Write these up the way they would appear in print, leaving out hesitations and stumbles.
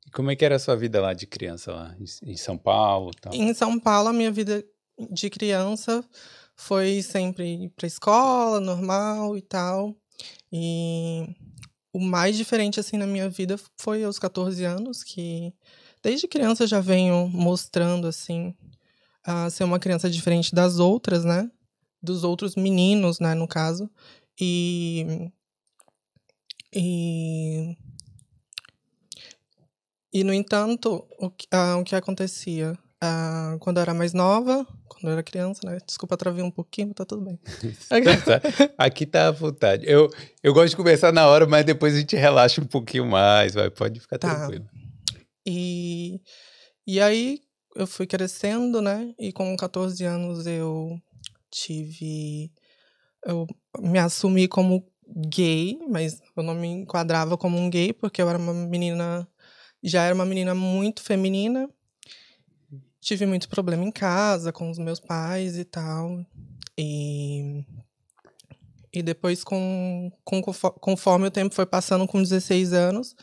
E como é que era a sua vida lá de criança, lá em São Paulo e tal? Em São Paulo, a minha vida de criança foi sempre ir pra escola, normal e tal. E o mais diferente, assim, na minha vida foi aos 14 anos, que desde criança eu já venho mostrando, assim, a ser uma criança diferente das outras, né? Dos outros meninos, né, no caso. E, e, no entanto, o que acontecia? Quando eu era mais nova, quando eu era criança, né? Desculpa, travei um pouquinho, mas tá tudo bem. Tá. Aqui tá à vontade. Eu gosto de conversar na hora, mas depois a gente relaxa um pouquinho mais, vai, pode ficar Tá. tranquilo. E, aí eu fui crescendo, né? E com 14 anos eu me assumi como gay, mas eu não me enquadrava como um gay, porque eu era uma menina, já era uma menina muito feminina. Tive muito problema em casa com os meus pais e tal. E depois, conforme o tempo foi passando, com 16 anos,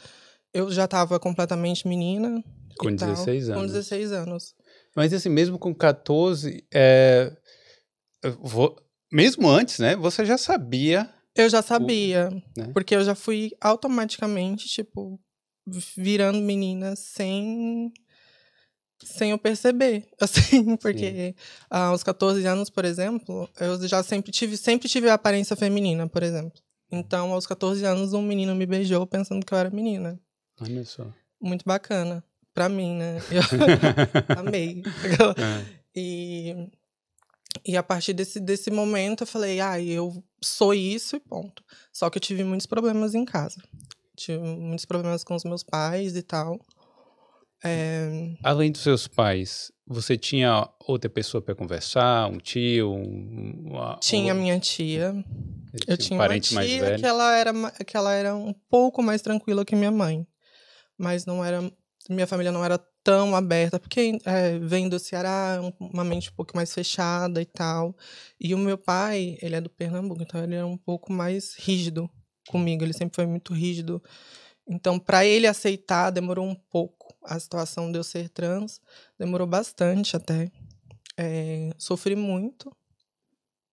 eu já estava completamente menina Com e tal. 16 anos. Com 16 anos. Mas assim, mesmo com 14, mesmo antes, né, você já sabia... Eu já sabia, né? porque eu já fui automaticamente, tipo, virando menina sem eu perceber, assim, porque aos 14 anos, por exemplo, eu já sempre tive a aparência feminina, por exemplo. Então, aos 14 anos, um menino me beijou pensando que eu era menina. Olha só. Muito bacana. Pra mim, né? Eu amei. E a partir desse momento, eu falei, eu sou isso e ponto. Só que eu tive muitos problemas em casa. Tive muitos problemas com os meus pais e tal. Além dos seus pais, você tinha outra pessoa para conversar? Um tio? Tinha minha tia. Eu Um tinha uma parente mais tia velho? que ela era um pouco mais tranquila que minha mãe. Mas não era... Minha família não era tão aberta, porque vem do Ceará, uma mente um pouco mais fechada e tal. E o meu pai, ele é do Pernambuco, então ele era um pouco mais rígido comigo. Ele sempre foi muito rígido. Então, para ele aceitar, demorou um pouco. A situação de eu ser trans demorou bastante até. Sofri muito.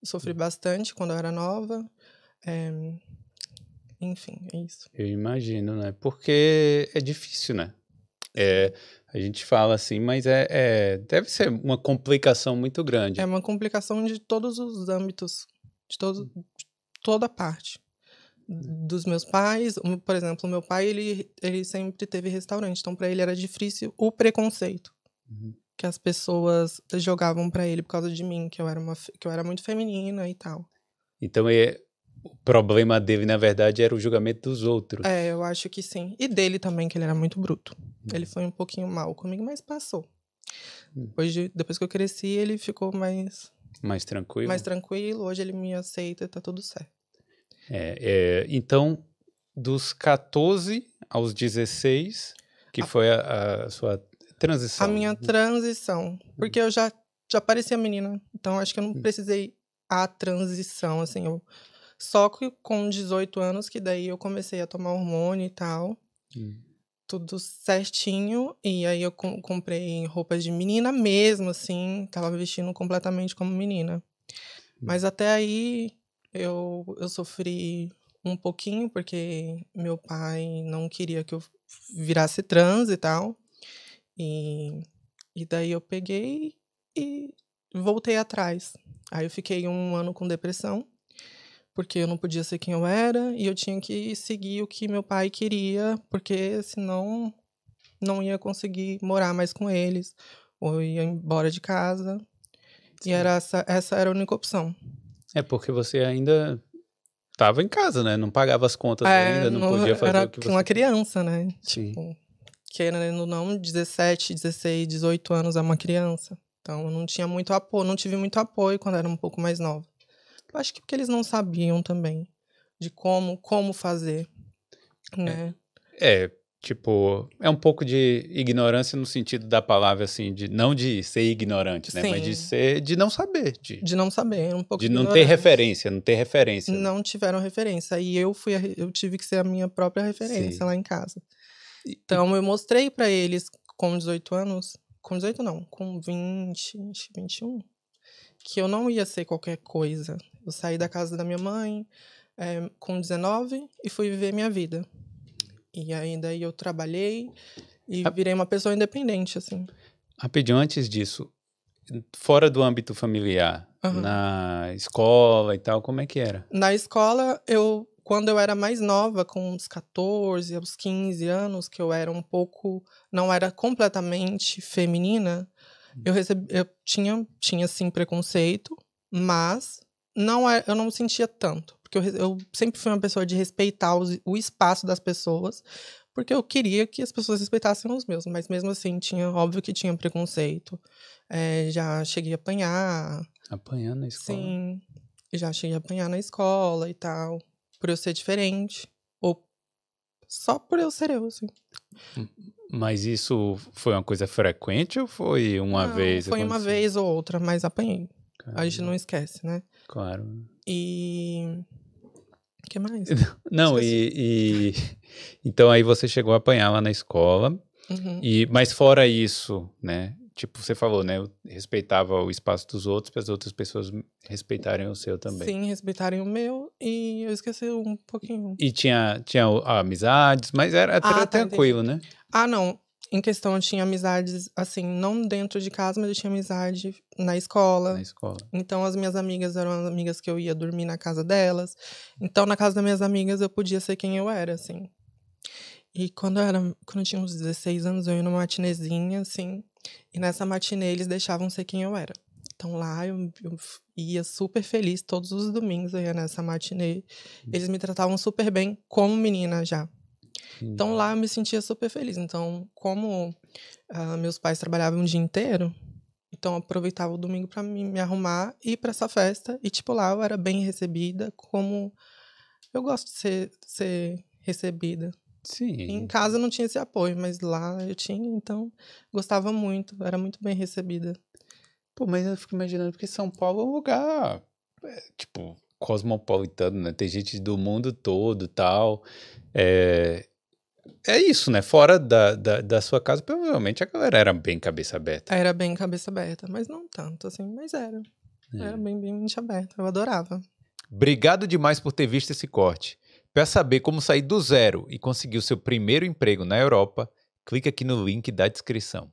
Sofri bastante quando eu era nova. Enfim, é isso. Eu imagino, né? Porque é difícil, né? A gente fala assim, mas deve ser uma complicação muito grande. É uma complicação de todos os âmbitos, de toda parte. Dos meus pais, por exemplo, o meu pai, ele sempre teve restaurante, então para ele era difícil o preconceito que as pessoas jogavam para ele por causa de mim, que eu era muito feminina e tal. Então, o problema dele, na verdade, era o julgamento dos outros. Eu acho que sim. E dele também, que ele era muito bruto. Ele foi um pouquinho mal comigo, mas passou. Depois que eu cresci, ele ficou mais tranquilo. Mais tranquilo. Hoje ele me aceita e tá tudo certo. Então, dos 14 aos 16, que foi a sua transição. A minha transição. Porque eu já parecia menina. Então, acho que eu não precisei a transição, assim. Só que com 18 anos, que daí eu comecei a tomar hormônio e tal. Tudo certinho. E aí eu comprei roupas de menina mesmo, assim. Tava vestindo completamente como menina. Mas até aí eu sofri um pouquinho, porque meu pai não queria que eu virasse trans e tal. E daí eu peguei e voltei atrás. Aí eu fiquei 1 ano com depressão, porque eu não podia ser quem eu era e eu tinha que seguir o que meu pai queria, porque senão não ia conseguir morar mais com eles, ou ia embora de casa. Sim. E essa era a única opção. Porque você ainda estava em casa, né? Não pagava as contas ainda, não podia fazer o que você... Era uma criança, né? Sim. Tipo, querendo ou não, 17, 16, 18 anos é uma criança. Então, eu não tinha muito apoio, não tive muito apoio quando era um pouco mais nova. Eu acho que porque eles não sabiam também de como fazer, né? Tipo, é um pouco de ignorância no sentido da palavra, assim, não de ser ignorante, né? Sim. Mas de não saber. De não saber, um pouco de não ter referência, não ter referência. Não tiveram referência. E eu tive que ser a minha própria referência. Sim. Lá em casa. Então, eu mostrei pra eles com 18 anos, com 18 não, com 20, acho que 21, que eu não ia ser qualquer coisa. Eu saí da casa da minha mãe com 19 e fui viver minha vida. E aí, daí eu trabalhei e virei uma pessoa independente, assim. Rapidinho, antes disso, fora do âmbito familiar, na escola e tal, como é que era? Na escola, quando eu era mais nova, com uns 14 aos 15 anos, que eu era não era completamente feminina, eu tinha sim preconceito, mas eu não sentia tanto, porque eu sempre fui uma pessoa de respeitar o espaço das pessoas, porque eu queria que as pessoas respeitassem os meus, mas mesmo assim, óbvio que tinha preconceito. Já cheguei a apanhar. Apanhando na escola? Sim, já cheguei a apanhar na escola e tal, por eu ser diferente, ou só por eu ser eu, assim. Mas isso foi uma coisa frequente ou foi uma vez? Foi uma vez ou outra, mas apanhei. Caramba. A gente não esquece, né? Claro. E... o que mais? Não, então aí você chegou a apanhar lá na escola, mas fora isso, né? Tipo, você falou, né? Eu respeitava o espaço dos outros para as outras pessoas respeitarem o seu também. Sim, respeitarem o meu e eu esqueci um pouquinho. E tinha amizades, mas era tranquilo, né? Não. Em questão, eu tinha amizades, assim, não dentro de casa, mas eu tinha amizade na escola. Na escola. Então, as minhas amigas eram as amigas que eu ia dormir na casa delas. Então, na casa das minhas amigas, eu podia ser quem eu era, assim. E quando eu tinha uns 16 anos, eu ia numa matinezinha, assim. E nessa matinê, eles deixavam ser quem eu era. Então, lá, eu ia super feliz. Todos os domingos eu ia nessa matinê. Eles me tratavam super bem como menina já. Então, lá eu me sentia super feliz. Então, como meus pais trabalhavam o dia inteiro, então eu aproveitava o domingo pra me arrumar e ir pra essa festa. E, tipo, lá eu era bem recebida, como eu gosto de ser recebida. Sim. Em casa eu não tinha esse apoio, mas lá eu tinha, então gostava muito, era muito bem recebida. Pô, mas eu fico imaginando, porque São Paulo é um lugar, tipo, cosmopolitano, né? Tem gente do mundo todo e tal. É isso, né? Fora da sua casa, provavelmente a galera era bem cabeça aberta. Era bem cabeça aberta, mas não tanto, assim, mas era. Era bem mente aberta, eu adorava. Obrigado demais por ter visto esse corte. Para saber como sair do zero e conseguir o seu primeiro emprego na Europa, clique aqui no link da descrição.